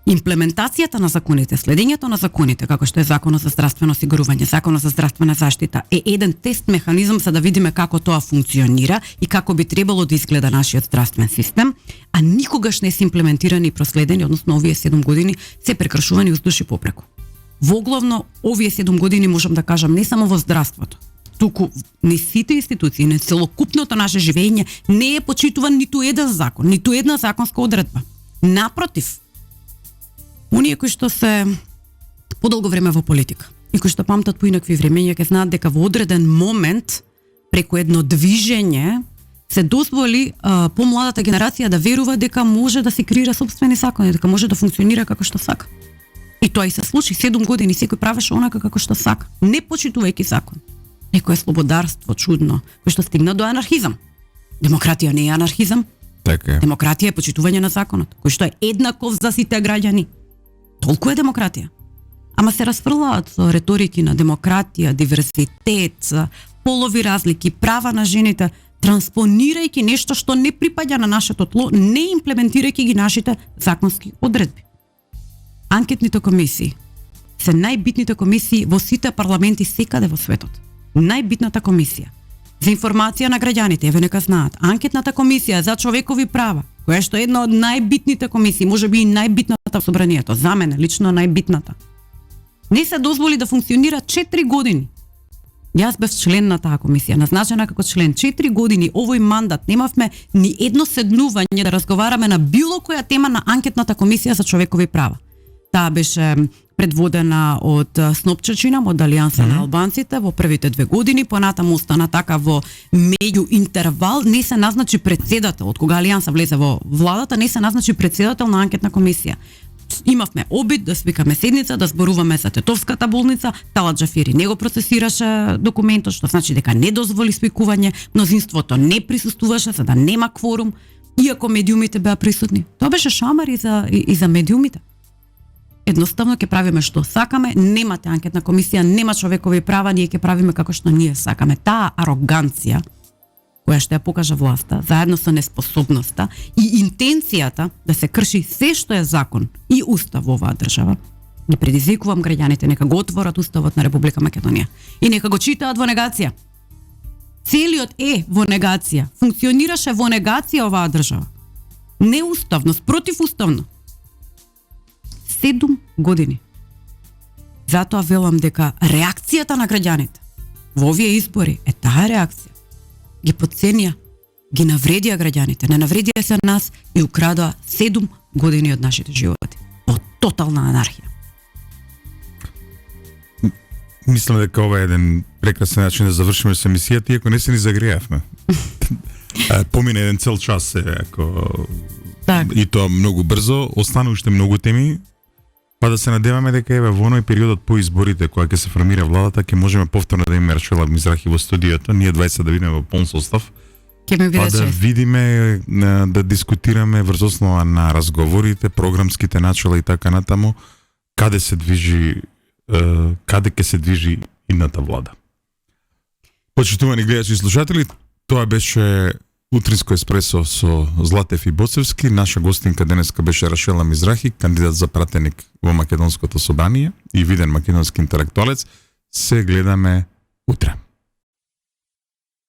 Имплементацијата на законите, следењето на законите, како што е Законот за здравствено осигурување, Законот за здравствена заштита, е еден тест механизам за да видиме како тоа функционира и како би требало да изгледа нашиот здравствен систем, а никогаш не се имплементирани и проследени, односно овие 7 години се прекршувани уздуж и попреку. Воглавно, овие 7 години можам да кажам не само во здравството, туку не сите институции, не целокупното наше живење не е почитуван ниту еден закон, ниту една законска одредба. Напротив, оние кои што се подолго време во политика и кои што памтат поинакви времења ќе знаат дека во одреден момент преку едно движење се дозволи помладата генерација да верува дека може да се креира сопствени закони, дека може да функционира како што сака. И тоа и се случи 7 години, секој правеше онака како што сака, не почитувајќи закон. Некое слободарство чудно, кој што стигна до анархизам. Демократија не е анархизам. Така е. Демократија е почитување на законот, кој што е еднаков за сите граѓани. Толку е демократија. Ама се расфрлаат со реторики на демократија, диверзитет, полови разлики, права на жените, транспонирајќи нешто што не припаѓа на нашето тло, не имплементирајќи ги нашите законски одредби. Анкетните комисии се најбитните комисии во сите парламенти секаде во светот. Најбитната комисија за информација на граѓаните, еве нека знаат, анкетната комисија за човекови права, која што е една од најбитните комисии, можеби и најбитната во собранието, за мене лично најбитната. Не се дозволи да функционира 4 години. Јас бев член на таа комисија, назначена како член 4 години, овој мандат немавме ни едно седнување да разговараме на било која тема на анкетната комисија за човекови права. Таа беше предводена од Снопчачина, од Алијанса на албанците во првите 2 години, понатаму остана така во меѓу интервал, не се назначи председател, од кога Алијанса влезе во владата, не се назначи председател на анкетна комисија. Имавме обид да свикаме седница, да зборуваме за Тетовската болница, Талат Џафери не го процесираше документот, што значи дека не дозволи свикување, мнозинството не присуствуваше за да нема кворум, иако медиумите беа присутни. Тоа беше шамар и за медиумите. Едноставно ќе правиме што сакаме, немате анкетна комисија, нема човекови права, ние ќе правиме како што ние сакаме. Таа ароганција која што ја покажа власта, заедно со неспособноста и интенцијата да се крши се што е закон и устав во оваа држава, ги предизвикувам граѓаните нека го отворат уставот на Република Македонија и нека го читаат во негација. Целиот е во негација. Функционираше во негација оваа држава. Неуставно, противуставно. 7 години. Затоа велам дека реакцијата на граѓаните во овие избори е таа реакција. Ги потценија, ги навредија граѓаните, не навредија се нас и украдоа 7 години од нашите животи. Во тотална анархија. Мислам дека ова е еден прекрасен начин да завршиме со емисијата, иако не се ни загреавме. Помина еден цел час, ако... Так. И тоа многу брзо, остана уште многу теми. Па да се надеваме дека еве во оној периодот по изборите кога ќе се формира владата, ќе можеме повторно да имаме Рашела Мизрахи во студиото, ние 20 да бидеме во полн состав. Ќе ми биде Па да чест. видиме, да дискутираме врз основа на разговорите, програмските начала и така натаму, каде се движи, каде ќе се движи идната влада. Почитувани гледачи и слушатели, тоа беше Утринско еспресо со Златев и Боцевски. Наша гостинка денеска беше Рашела Мизрахи, кандидат за пратеник во Македонското собрание и виден македонски интелектуалец. Се гледаме утре.